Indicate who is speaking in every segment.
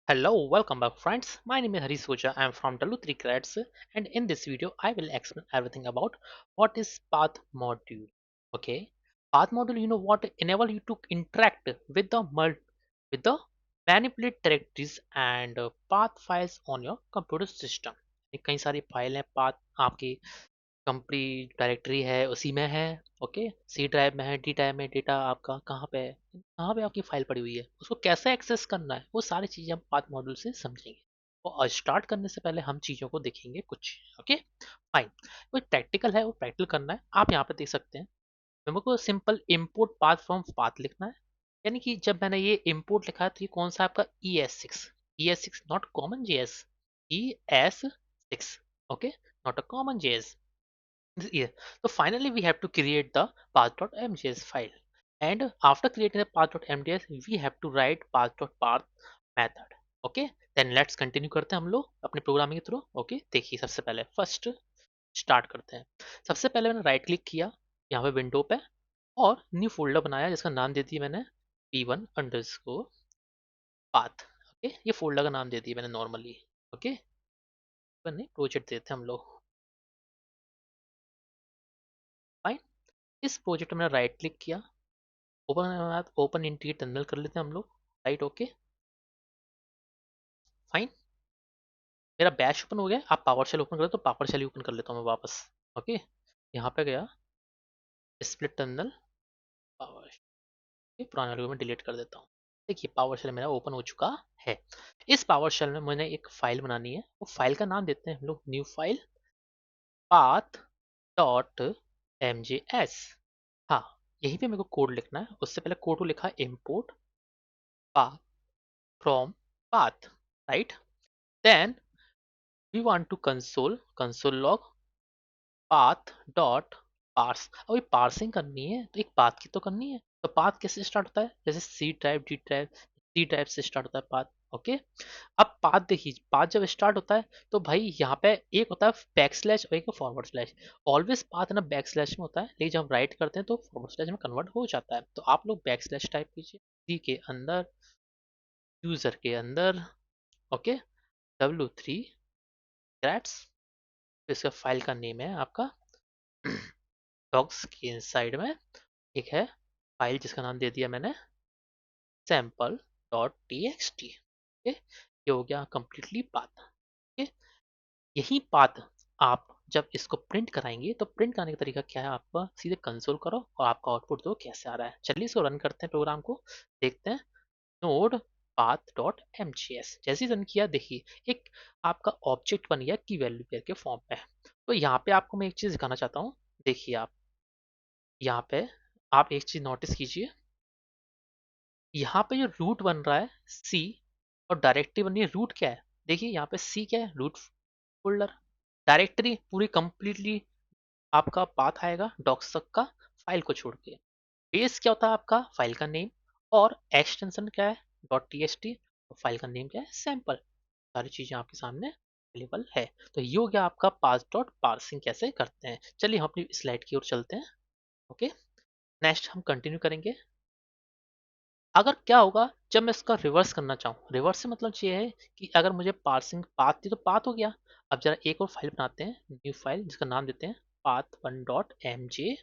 Speaker 1: Hello, welcome back friends. My name is Hari Soja. I am from W3 Credits and in this video I will explain everything about what is path module. Okay, path module what enable you to interact with the manipulate directories and path files on your computer system. कई सारी file हैं path आपकी company directory है उसी में है। Okay, C drive में है, डी ड्राइव में डेटा आपका कहाँ पे है, कहाँ पे आपकी फाइल पड़ी हुई है, उसको कैसे एक्सेस करना है, वो सारी चीजें हम पाथ मॉड्यूल से समझेंगे। और स्टार्ट करने से पहले हम चीजों को देखेंगे कुछ। ओके फाइन, कोई प्रैक्टिकल है वो प्रैक्टिकल करना है। आप यहाँ पे देख सकते हैं मेरे को simple import path from path लिखना है। यानी कि जब मैंने ये इम्पोर्ट लिखा है तो ये कौन सा आपका ES6, ES6 not common JS, ES6। Okay, not a common JS। Yeah. So finally we have to create the path.mjs file, and after creating the path.mjs we have to write path.path method. Okay, then let's continue करते हैं हम लोग अपने programming के through. Okay देखिए, सबसे पहले first start करते हैं। सबसे पहले मैंने राइट क्लिक किया यहाँ पे विंडो पे और न्यू फोल्डर बनाया जिसका नाम दे दिया मैंने p1 अंडरस्कोर पाथ। ओके, ये फोल्डर का नाम दे दिया मैंने नॉर्मली। ओके, प्रोजेक्ट देते हैं हम लोग। फाइन, इस प्रोजेक्ट में मैंने राइट क्लिक किया, ओपन ओपन इंटीग्रेट टर्मिनल कर लेते हैं हम लोग। राइट, ओके फाइन, मेरा बैश ओपन हो गया। आप पावर शेल ओपन करें तो पावर शेल ओपन कर लेता हूँ मैं वापस। ओके, यहाँ पे गया स्प्लिट टर्मिनल पावर, पुराने वाले को मैं डिलीट कर देता हूँ। देखिए पावर शेल मेरा ओपन हो चुका है। इस पावर शेल में मैंने एक फाइल बनानी है, वो फाइल का नाम देते हैं हम लोग new file path dot mjs। हाँ, यहीं पे मेरे को कोड लिखना है। उससे पहले कोड को लिखा import path from path. Right, then we want to console log path dot parse. अभी पार्सिंग करनी है तो एक पाथ की तो करनी है। तो पाथ कैसे स्टार्ट होता है, जैसे C drive D drive, C drive से स्टार्ट होता है पाथ। ओके, अब पाथ देखिए, पाथ जब स्टार्ट होता है तो भाई यहाँ पे एक होता है बैक स्लैश और एक फॉरवर्ड स्लैश। ऑलवेज पाथ ना बैक स्लैश में होता है, लेकिन जब हम राइट करते हैं तो फॉरवर्ड स्लैश में कन्वर्ट हो जाता है। तो आप लोग बैक स्लैश टाइप कीजिए, सी के अंदर, यूजर के अंदर। ओके, W3 क्रैट्स, इसका फाइल का नेम है आपका डॉक्स के साइड में एक है फाइल जिसका नाम दे दिया मैंने सैम्पल डॉट टीएक्सटी। ओके, ये हो गया कंप्लीटली पाथ। ओके, यही पाथ आप जब इसको प्रिंट कराएंगे तो प्रिंट करने का तरीका क्या है, आपका सीधे कंसोल करो और आपका आउटपुट दो कैसे आ रहा है। चलिए इसको रन करते हैं, प्रोग्राम को देखते हैं। नोड पाथ डॉट mjs जैसे ही रन किया देखिए एक आपका ऑब्जेक्ट बन गया की वैल्यू पेयर के फॉर्म में। तो यहाँ पे आपको मैं एक चीज दिखाना चाहता हूँ। देखिए आप यहाँ पे आप एक चीज नोटिस कीजिए, यहाँ पे जो रूट बन रहा है सी और डायरेक्टरी बन रही है रूट क्या है। देखिए यहाँ पे सी क्या है, रूट फोल्डर। डायरेक्टरी पूरी कंप्लीटली आपका पाथ आएगा डॉक्स तक का, फाइल को छोड़ के। बेस क्या होता है आपका, फाइल का नेम, और एक्सटेंशन क्या है dot T S T, file का नेम क्या है सैम्पल। सारी चीजें आपके सामने अवेलेबल है। तो ये हो गया आपका पास डॉट पार्सिंग कैसे करते हैं। चलिए हम अपनी स्लाइड की ओर चलते हैं। ओके, नेक्स्ट हम कंटिन्यू करेंगे। अगर क्या होगा जब मैं इसका रिवर्स करना चाहूँ, रिवर्स से मतलब ये है कि अगर मुझे पार्सिंग पाथ थी तो पाथ हो गया। अब जरा एक और फाइल बनाते हैं, न्यू फाइल जिसका नाम देते हैं path one dot M J.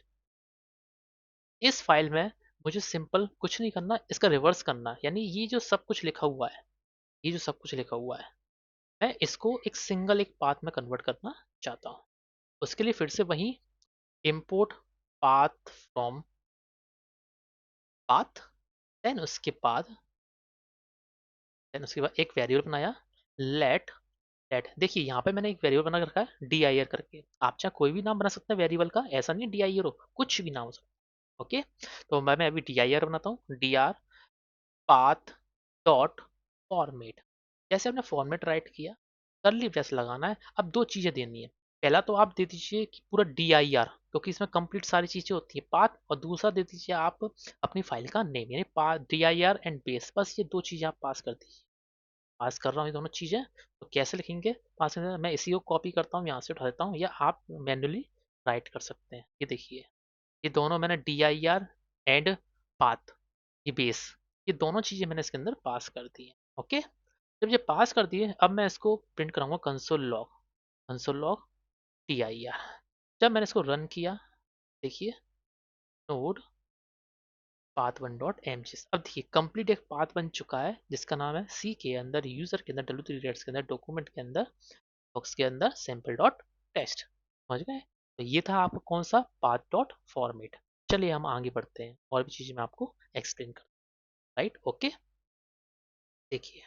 Speaker 1: इस फाइल में मुझे सिंपल कुछ नहीं करना, इसका रिवर्स करना, यानी ये जो सब कुछ लिखा हुआ है, ये जो सब कुछ लिखा हुआ है मैं इसको एक सिंगल एक पाथ में कन्वर्ट करना चाहता हूँ। उसके लिए फिर से वही import path from path, then उसके बाद एक वेरिएबल बनाया लेट। लेट देखिए यहाँ पे मैंने एक वेरिएबल बना के रखा है dir करके। आप चाहे कोई भी नाम बना सकते हैं वेरिएबल का, ऐसा नहीं dir हो, कुछ भी नाम हो सकता है। ओके, तो मैं अभी dir बनाता हूँ, dr पाथ डॉट फॉर्मेट। जैसे आपने फॉर्मेट राइट किया, करली ब्रेस लगाना है। अब दो चीजें देनी है, पहला तो आप दे दीजिए कि पूरा dir, क्योंकि इसमें कंप्लीट सारी चीजें होती है पाथ, और दूसरा दे दीजिए आप अपनी फाइल का नेम, यानी dir एंड बेस। बस ये दो चीजें आप पास कर दीजिए। पास कर रहा हूँ ये दोनों चीजें, तो कैसे लिखेंगे पास करने, मैं इसी को कॉपी करता हूँ यहाँ से उठा देता हूँ, या आप मैन्युअली राइट कर सकते हैं। ये देखिए, ये दोनों मैंने dir एंड पाथ, ये बेस, ये दोनों चीजें मैंने इसके अंदर पास कर दी है। ओके, जब ये पास कर दिए, अब मैं इसको प्रिंट कराऊंगा कंसोल लॉग tir। जब मैंने इसको रन किया, देखिए नोड path1.mjs, अब देखिए कंप्लीट एक पाथ बन चुका है जिसका नाम है सी के अंदर, यूजर के अंदर, w3 के अंदर, डॉक्यूमेंट के अंदर, बॉक्स के अंदर सैंपल डॉट टेस्ट। समझ गए? तो ये था आपका कौन सा पाथ डॉट फॉर्मेट। चलिए हम आगे बढ़ते हैं, और भी चीजें मैं आपको एक्सप्लेन कर, राइट, ओके। देखिए,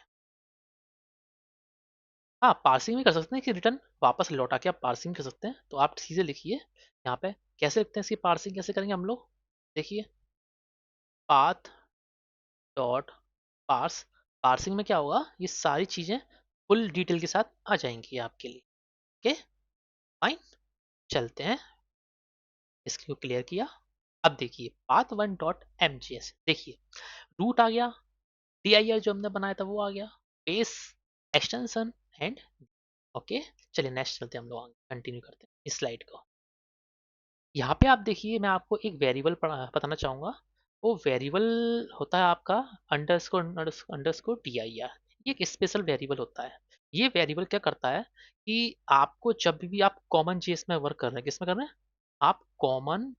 Speaker 1: हाँ पार्सिंग भी कर सकते हैं कि रिटर्न वापस लौटा के आप पार्सिंग कर सकते हैं। तो आप चीजें लिखिए यहाँ पे, कैसे लिखते हैं इसकी पार्सिंग, कैसे करेंगे हम लोग। देखिए पाथ डॉट पार्स, पार्सिंग में क्या होगा, ये सारी चीजें फुल डिटेल के साथ आ जाएंगी आपके लिए। ओके फाइन, चलते हैं, इसको क्लियर किया। अब देखिए path1.mjs, देखिए रूट आ गया, dir जो हमने बनाया था वो आ गया, बेस, एक्सटेंशन एंड, ओके। चलिए नेक्स्ट चलते हैं, हम लोग आगे कंटिन्यू करते हैं इस स्लाइड को। यहाँ पे आप देखिए, मैं आपको एक वेरिएबल बताना चाहूंगा। वो वेरिएबल होता है आपका अंडरस्कोर अंडरस्कोर dir। ये एक स्पेशल वेरिएबल होता है। ये वेरिएबल क्या करता है कि आपको जब भी आप कॉमन जेएस में वर्क कर रहे हैं, किस में कर रहे हैं, आप कॉमन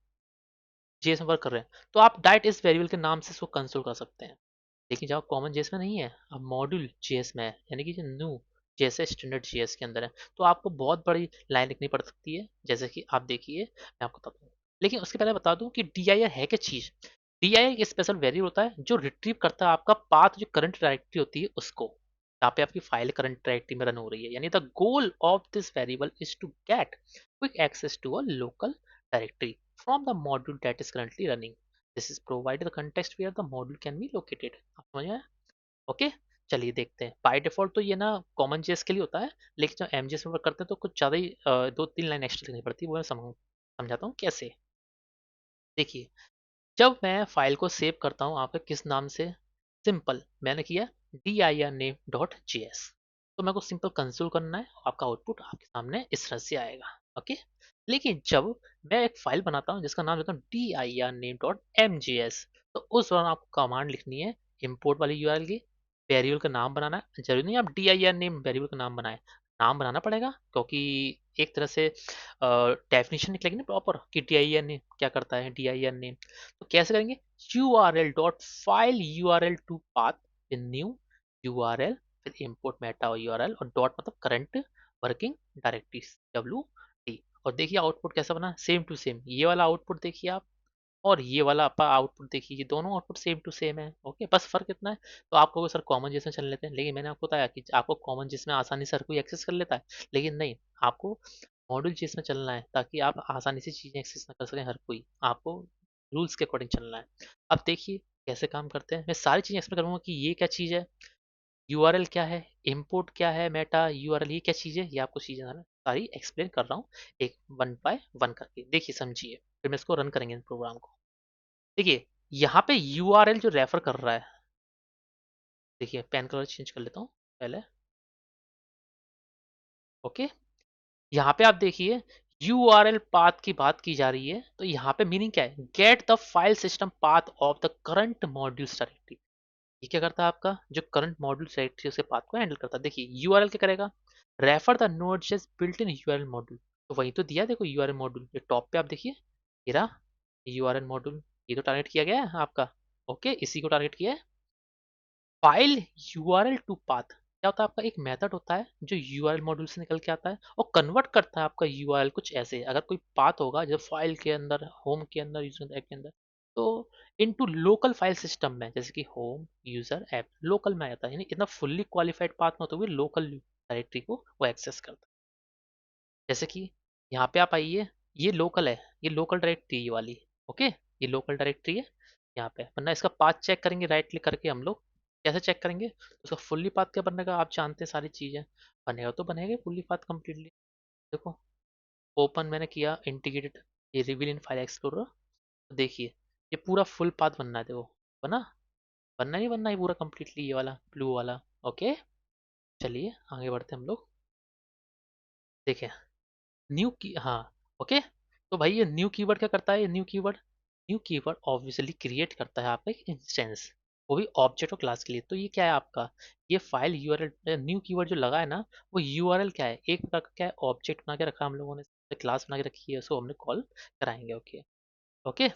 Speaker 1: जेएस में वर्क कर रहे हैं, तो आप डायरेक्ट इस वेरिएबल के नाम से इसको कंसोल कर सकते हैं। लेकिन जब कॉमन जेएस में नहीं है, अब मॉड्यूल जेएस में है, यानी कि जो न्यू जैसे स्टैंडर्ड जेएस के अंदर है, तो आपको बहुत बड़ी लाइन लिखनी पड़ सकती है, जैसे कि आप देखिए मैं आपको बता दूँ। लेकिन उसके पहले बता दूं कि dir है क्या चीज। dir एक स्पेशल वेरिएबल होता है जो रिट्रीव करता है आपका पाथ, जो करंट डायरेक्टरी होती है उसको, जहाँ पे आपकी फाइल करंट डायरेक्टरी में रन हो रही है। यानी the goal of this variable is to get quick access to a local directory from the module that is currently running. This is provided the context where the module can be located. आप समझ में आया? Okay. चलिए देखते हैं, by default तो ये ना कॉमन जेएस के लिए होता है, लेकिन जब एमजेएस में वर्क करते हैं तो कुछ ज़्यादा ही दो तीन लाइन एक्स्ट्रा लिखनी पड़ती है, वो मैं समझाता हूँ कैसे। देखिए जब मैं फाइल को सेव करता हूँ आपका किस नाम से, सिंपल मैंने किया dir name डॉट जेएस, तो मेरे को सिंपल कंसोल करना है, आपका आउटपुट आपके सामने इस तरह से आएगा। ओके। लेकिन जब मैं एक फाइल बनाता हूँ जिसका नाम देता हूँ dir name डॉट mjs, तो उस दौरान आपको कमांड लिखनी है इम्पोर्ट वाली यूआरएल की, वेरिएबल का नाम बनाना है। जरूरी नहीं आप dir name वेरिएबल का नाम बनाए, नाम बनाना पड़ेगा, क्योंकि एक तरह से डेफिनेशन निकलेगी ना प्रॉपर कि dir name क्या करता है, dir name। तो कैसे करेंगे, url dot file url to path, फिर न्यू url, फिर import मेटा url, और डॉट मतलब करंट वर्किंग डायरेक्टरीज wd। और देखिए आउटपुट कैसा बना, सेम टू सेम ये वाला आउटपुट देखिए आप, और ये वाला आपका आउटपुट देखिए, ये दोनों आउटपुट सेम टू सेम है। ओके, बस फर्क इतना है। तो आप कहोगे सर कॉमन जिसमें चल लेते हैं, लेकिन मैंने आपको बताया कि आपको कॉमन जिसमें आसानी से हर कोई एक्सेस कर लेता है, लेकिन नहीं, आपको मॉड्यूल जिसमें चलना है ताकि आप आसानी से चीज़ें एक्सेस ना कर सकें हर कोई, आपको रूल्स के अकॉर्डिंग चलना है। अब देखिए कैसे काम करते हैं, मैं सारी चीज़ें एक्सप्लेन करूंगा कि ये क्या चीज़ है, यूआरएल क्या है, इंपोर्ट क्या है, मेटा यूआरएल ये क्या चीज़ है, ये आपको चीज़ें सारी एक्सप्लेन कर रहा हूँ एक वन बाय वन करके। देखिए समझिए, फिर मैं इसको रन करेंगे प्रोग्राम को। देखिए यहाँ पे यूआरएल जो रेफर कर रहा है, देखिए पेन कलर चेंज कर लेता हूँ पहले। ओके, यहाँ पे आप देखिए यूआरएल पाथ की बात की जा रही है, तो यहाँ पे मीनिंग क्या है, get the file system path of the current modules directory. ये क्या करता है, आपका जो करंट मॉड्यूल डायरेक्टरी उसके पाथ को हैंडल करता है। देखिए यूआरएल क्या करेगा, refer the node just built in URL module, तो वही तो दिया है, देखो यूआरएल मॉड्यूल ये टॉप पे आप देखिए, ये रहा यूआरएल मॉड्यूल, ये तो टारगेट किया गया है आपका। ओके, इसी को टारगेट किया है। फाइल यूआरएल टू पाथ क्या होता है, आपका एक मेथड होता है जो यूआरएल मॉड्यूल से निकल के आता है और कन्वर्ट करता है आपका यूआरएल कुछ ऐसे, अगर कोई पाथ होगा जब फाइल के अंदर, होम के अंदर, यूजर ऐप के अंदर, तो इनटू लोकल फाइल सिस्टम में, जैसे कि होम यूजर ऐप लोकल में आता है, यानी इतना फुल्ली क्वालिफाइड पाथ में होते हुए लोकल डायरेक्टरी को वो एक्सेस करता है। जैसे कि यहाँ पे आप आइए, ये लोकल है, ये लोकल डायरेक्टरी ये वाली, ओके, ये लोकल डायरेक्टरी है यहाँ पे। वरना इसका पाथ चेक करेंगे राइट क्लिक करके हम लोग, कैसे चेक करेंगे, उसका फुल्ली पाथ क्या बनेगा, आप जानते हैं सारी चीजें, बनेगा तो बनेगा फुल्ली पाथ कम्प्लीटली। देखो ओपन मैंने किया इंटीग्रेटेड, ये रिवील इन फाइल एक्सप्लोरर, तो देखिए ये पूरा फुल पाथ बनना है, देखो बना, बनना नहीं बनना, ये पूरा कम्प्लीटली ये वाला ब्लू वाला। ओके, चलिए आगे बढ़ते हैं हम लोग। देखिए न्यू की, हाँ ओके, तो भाई ये न्यू कीवर्ड क्या करता है, ये new keyword, new keyword obviously create करता है आपका एक इंस्टेंस। वो भी ऑब्जेक्ट और क्लास के लिए। तो ये क्या है आपका, ये फाइल यूआरएल न्यू कीवर्ड जो लगा है ना, वो यूआरएल क्या है, एक प्रकार का क्या है, ऑब्जेक्ट बना के रखा हम लोगों ने, क्लास बना के रखी है, उसको हमने कॉल कराएंगे। ओके। ओके।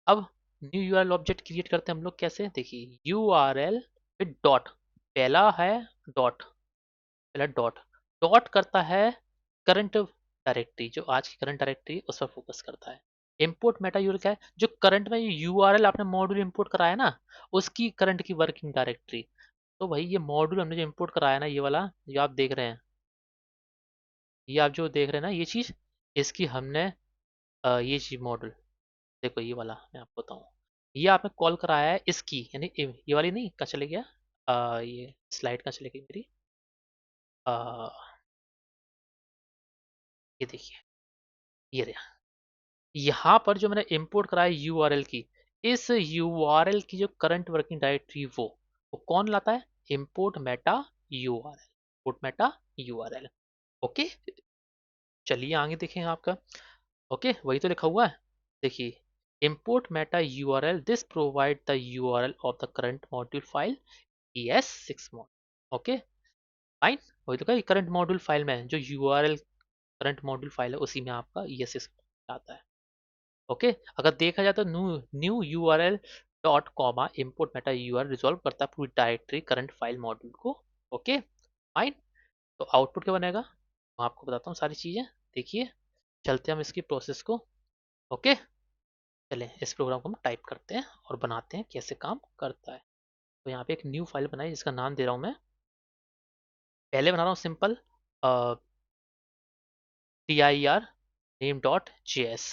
Speaker 1: अब न्यू यूआरएल ऑब्जेक्ट क्रिएट करते हैं हम लोग कैसे, देखिए यूआरएल फिर डॉट, पहला है डॉट, पहला डॉट, डॉट करता है करंट डायरेक्टरी, जो आज की करंट डायरेक्टरी उस पर फोकस करता है। इंपोर्ट मेटा यूआरएल क्या है, जो करंट में यूआरएल आपने मॉड्यूल इंपोर्ट कराया ना, उसकी करंट की वर्किंग डायरेक्टरी। तो भाई ये मॉड्यूल हमने जो इंपोर्ट कराया ना, ये वाला जो आप देख रहे हैं, ये आप जो देख रहे हैं ना ये चीज, इसकी हमने ये चीज मॉड्यूल, देखो ये वाला मैं आपको बताऊँ, ये आपने कॉल कराया है इसकी, यानी ये वाली नहीं, कहाँ चले गया, ये स्लाइड कहाँ चले गई मेरी, अ, ये देखिए, ये रहा, यहाँ पर जो मैंने इंपोर्ट कराया यूआरएल की, इस यूआरएल की जो करंट वर्किंग डायरेक्टरी, वो कौन लाता है, import Meta URL, import Meta URL. Okay. चलिए आगे देखें आपका। ओके, वही तो लिखा हुआ है, देखिए import meta url, this provide the url of the current module file es6 mod। Okay fine, वही तो कहा करंट मॉड्यूल फाइल में जो यूआरएल करंट मॉड्यूल फाइल है उसी में आपका es6 आता है। ओके। अगर देखा जाए तो new new URL dot comma import Meta URL resolve करता है पूरी डायरेक्टरी करंट फाइल मॉड्यूल को। Okay fine. तो आउटपुट क्या बनेगा, मैं आपको बताता हूँ सारी चीजें, देखिए चलते हैं हम इसकी प्रोसेस को। ओके। चलें इस प्रोग्राम को हम टाइप करते हैं और बनाते हैं कैसे काम करता है। तो यहाँ पे एक न्यू फाइल बनाई जिसका नाम दे रहा हूँ मैं, पहले बना रहा हूँ simple dir name dot js।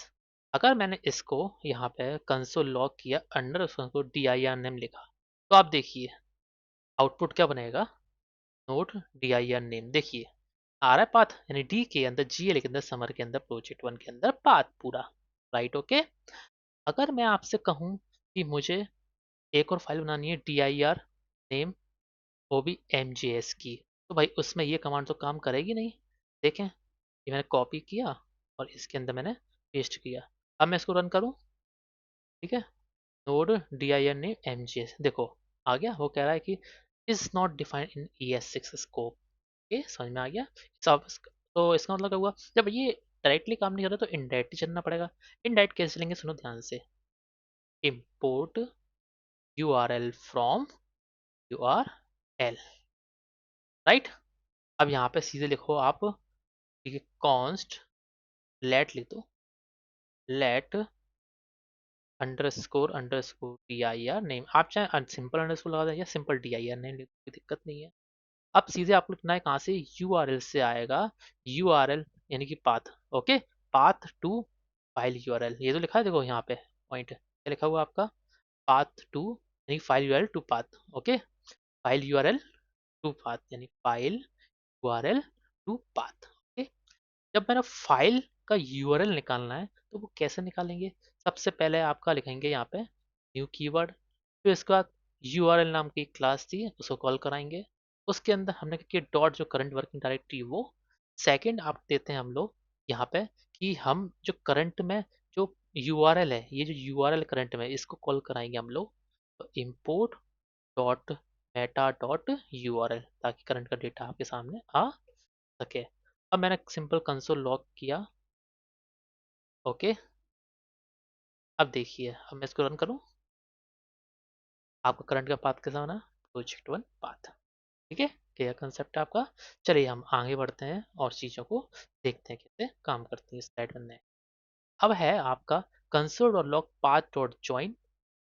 Speaker 1: अगर मैंने इसको यहाँ पे कंसोल लॉग किया, अंडर उसको dir नेम लिखा, तो आप देखिए आउटपुट क्या बनेगा, नोट dir नेम, देखिए आ रहा है पाथ, यानी डी के अंदर जीएल के अंदर समर के अंदर प्रोजेक्ट वन के अंदर पाथ पूरा, राइट। ओके। अगर मैं आपसे कहूँ कि मुझे एक और फाइल बनानी है dir नेम, वो भी mjs की, तो भाई उसमें ये कमांड तो काम करेगी नहीं। देखें, ये मैंने कॉपी किया और इसके अंदर मैंने पेस्ट किया। अब मैं इसको रन करूं, ठीक है, नोड dir नेम mjs, देखो आ गया, वो कह रहा है कि is not defined in ES6 scope. Okay, समझ में आ गया सब। तो इसका मतलब क्या हुआ, जब ये डायरेक्टली काम नहीं कर रहा तो इनडायरेक्टली चलना पड़ेगा। इनडायरेक्ट कैसे चलेंगे, सुनो ध्यान से, import URL from URL, right. अब यहाँ पे सीधे लिखो आप, ठीक है, कॉन्स्ट लेट लिख दो, let underscore underscore dir name, आप चाहे सिंपल अंडरस्कोर लगा दें या सिंपल dir नेम लिख, कोई दिक्कत नहीं है। अब सीधे आपको लिखना है कहाँ से, यूआरएल से आएगा, यूआरएल यानी कि पाथ। Okay, path to file URL, ये तो लिखा है देखो यहाँ पे पॉइंट, क्या लिखा हुआ आपका, पाथ टू यानी file URL to path. Okay, file URL to path यानी file URL to path. Okay. जब मैंने फाइल का यूआरएल निकालना है तो वो कैसे निकालेंगे, सबसे पहले आपका लिखेंगे यहाँ पे न्यू कीवर्ड, फिर इसके बाद यूआरएल नाम की क्लास थी उसको कॉल कराएंगे, उसके अंदर हमने क्या किया, डॉट जो करंट वर्किंग डायरेक्टरी वो, सेकंड आप देते हैं हम लोग यहाँ पे कि हम जो करंट में जो यूआरएल है, ये जो यूआरएल करंट में इसको कॉल कराएंगे हम लोग, तो import dot Meta dot URL, ताकि करंट का डेटा आपके सामने आ सके। अब मैंने सिंपल कंसोल लॉग किया। ओके। अब देखिए, अब मैं इसको रन करूं, आपका करंट का पाथ कैसा बना, प्रोजेक्ट वन पाथ। ठीक है, क्या कंसेप्ट है आपका। चलिए हम आगे बढ़ते हैं और चीज़ों को देखते हैं कैसे काम करती है स्लाइड बनने। अब है आपका console dot log path dot join,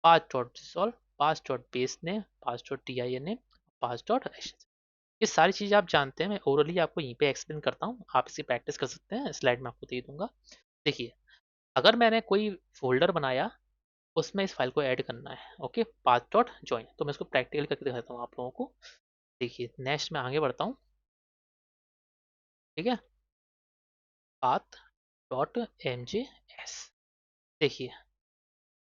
Speaker 1: path dot resolve, path dot base name, path dot dir name, path dot, ये सारी चीज़ें आप जानते हैं, मैं ओरली आपको यहीं पे एक्सप्लेन करता हूँ, आप इसकी प्रैक्टिस कर सकते हैं, स्लाइड में आपको दे दूंगा। देखिए, अगर मैंने कोई फोल्डर बनाया, उसमें इस फाइल को ऐड करना है, ओके, पाथ डॉट ज्वाइन, तो मैं इसको प्रैक्टिकल करके दिखाता हूँ आप लोगों को। देखिए नेक्स्ट में आगे बढ़ता हूँ, ठीक है, पाथ डॉट mjs, देखिए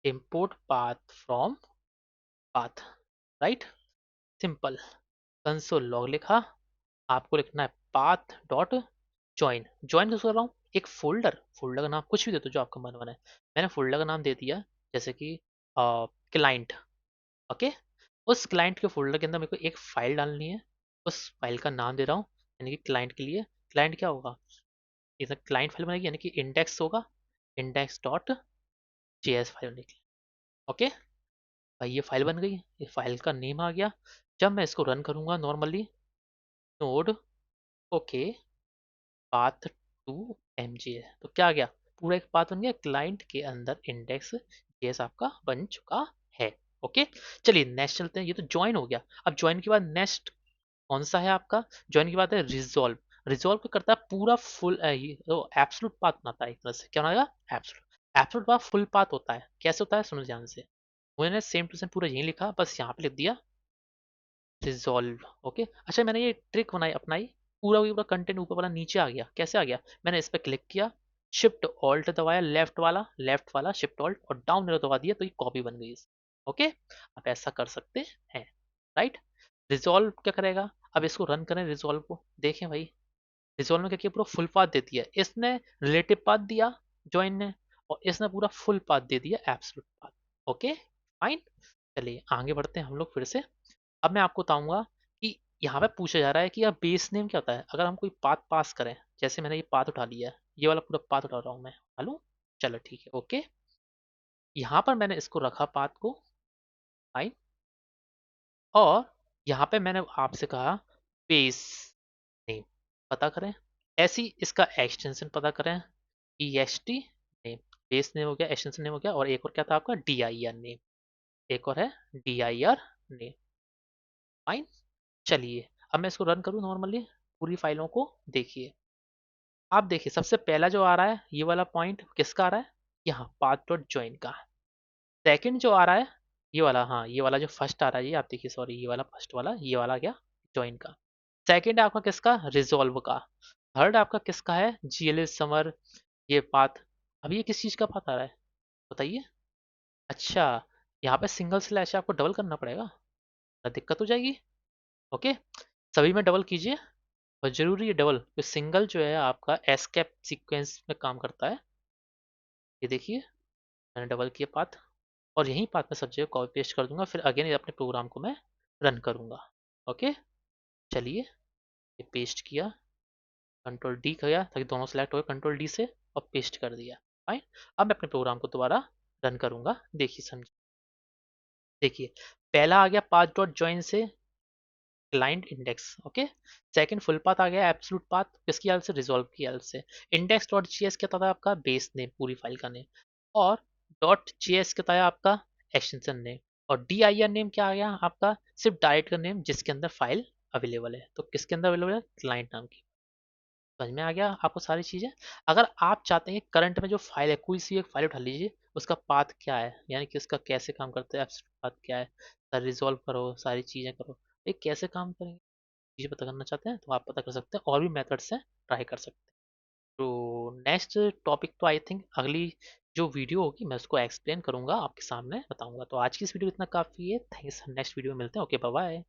Speaker 1: import path from path, right, simple, console log लिखा, आपको लिखना है पाथ डॉट ज्वाइन, ज्वाइन किसको कर रहा हूँ, एक फोल्डर, फोल्डर का नाम कुछ भी दे दो जो आपका मन बना है, मैंने फोल्डर का नाम दे दिया जैसे कि क्लाइंट। ओके, उस क्लाइंट के फोल्डर के अंदर मेरे को एक फाइल डालनी है, उस फाइल का नाम दे रहा हूँ, यानी कि क्लाइंट के लिए क्लाइंट क्या होगा, इधर क्लाइंट फाइल बनेगी यानी कि इंडेक्स होगा, इंडेक्स डॉट जेएस फाइल बनेगी। ओके भाई ये फाइल बन गई, ये फाइल का नेम आ गया। जब मैं इसको रन करूंगा normally, node okay path to MG है, तो क्या आ गया, पूरा एक पाथ बन गया, क्लाइंट के अंदर इंडेक्स जेएस आपका बन चुका है। ओके चलिए नेक्स्ट चलते हैं, ये तो ज्वाइन हो गया। अब ज्वाइन के बाद नेक्स्ट कौन सा है आपका, ज्वाइन की बात है रिजॉल्व। रिजॉल्व क्या करता है, पूरा फुल एब्सोल्यूट पाथ बनाता है, एक तरह से क्या बनाएगा, absolute. Absolute path full path होता है, कैसे होता है सुनो ध्यान से, मैंने सेम टू सेम पूरा यही लिखा, बस यहाँ पे लिख दिया रिजॉल्व। ओके अच्छा मैंने ये ट्रिक बनाई अपनाई, पूरा पूरा कंटेंट ऊपर वाला नीचे आ गया, कैसे आ गया, मैंने इस पर क्लिक किया, शिफ्ट ऑल्ट दबाया, लेफ्ट वाला शिफ्ट ऑल्ट और डाउन एरो दबा दिया, तो ये कॉपी बन गई। ओके आप ऐसा कर सकते हैं, राइट। रिजॉल्व क्या करेगा, अब इसको रन करें रिजॉल्व को, देखें भाई रिजॉल्व में क्या किया, पूरा फुल पाथ दे दिया, इसने रिलेटिव पाथ दिया ज्वाइन ने, और इसने पूरा फुल पाथ दे दिया एब्सोल्यूट पाथ। ओके फाइन, चलिए आगे बढ़ते हैं हम लोग फिर से। अब मैं आपको बताऊंगा कि यहाँ पे पूछा जा रहा है कि अब बेस नेम क्या होता है, अगर हम कोई पाथ पास करें, जैसे मैंने ये पाथ उठा लिया है, ये वाला पूरा पाथ उठा रहा हूँ मैं, हेलो चलो ठीक है ओके, यहाँ पर मैंने इसको रखा पाथ को, फाइन, और यहाँ पे मैंने आपसे कहा बेस नेम पता करें, ऐसी इसका एक्सटेंशन पता करें, EXT नेम, बेस नेम हो गया, एक्सटेंशन नेम हो गया, और एक और क्या था आपका DIR नेम, एक और है DIR नेम, फाइन। चलिए अब मैं इसको रन करूँ नॉर्मली, पूरी फाइलों को देखिए, आप देखिए सबसे पहला जो आ रहा है ये वाला पॉइंट किसका आ रहा है, यहाँ पाथ डॉट ज्वाइन का। सेकंड जो आ रहा है ये वाला, हाँ ये वाला जो फर्स्ट आ रहा है ये आप देखिए, सॉरी ये वाला फर्स्ट वाला, ये वाला क्या ज्वाइन का। सेकंड है आपका किसका, रिजॉल्व का। थर्ड आपका किसका है, GLS समर, ये पाथ। अब ये किस चीज का पाथ आ रहा है बताइए, अच्छा यहाँ पे सिंगल स्लैश आपको डबल करना पड़ेगा, तो दिक्कत हो जाएगी। ओके सभी में डबल कीजिए, और जरूरी है डबल, तो सिंगल जो है आपका एस्केप सीक्वेंस में काम करता है। ये देखिए मैंने डबल किया पाथ, और यही पाथ मैं सब जगह कॉपी पेस्ट कर दूंगा, फिर अगेन अपने प्रोग्राम को मैं रन करूंगा। ओके चलिए ये पेस्ट किया, कंट्रोल डी किया ताकि दोनों सेलेक्ट हो, कंट्रोल डी से, और पेस्ट कर दिया, फाइन। अब मैं अपने प्रोग्राम को दोबारा रन करूंगा, देखिए समझिए, देखिए पहला आ गया पाथ डॉट ज्वाइन से client index, okay. Second full path आ गया एब्सोल्यूट पाथ, किसकी हेल्प से, रिजॉल्व की हेल्प से। इंडेक्स डॉट जीएस क्या था आपका, बेस नेम पूरी फाइल का नेम, और डॉट जीएस क्या था आपका एक्सटेंशन नेम, और DIR नेम क्या आ गया आपका, सिर्फ डायरेक्ट का नेम जिसके अंदर फाइल अवेलेबल है, तो किसके अंदर अवेलेबल है, क्लाइंट नाम की। समझ में आ गया आपको सारी चीजें। अगर आप चाहते हैं कि करंट में जो फाइल है, कोई सी एक फाइल उठा लीजिए, उसका पाथ क्या है, यानी कि उसका कैसे काम करता है, एब्सोल्यूट पाथ क्या है, रिजॉल्व करो सारी चीजें करो, ये कैसे काम करेंगे, चीज़ें पता करना चाहते हैं तो आप पता कर सकते हैं, और भी मेथड्स हैं ट्राई कर सकते हैं। तो नेक्स्ट टॉपिक तो आई थिंक अगली जो वीडियो होगी मैं उसको एक्सप्लेन करूंगा, आपके सामने बताऊंगा। तो आज की इस वीडियो इतना काफ़ी है, थैंक्स, नेक्स्ट वीडियो में मिलते हैं, ओके बाय बाय।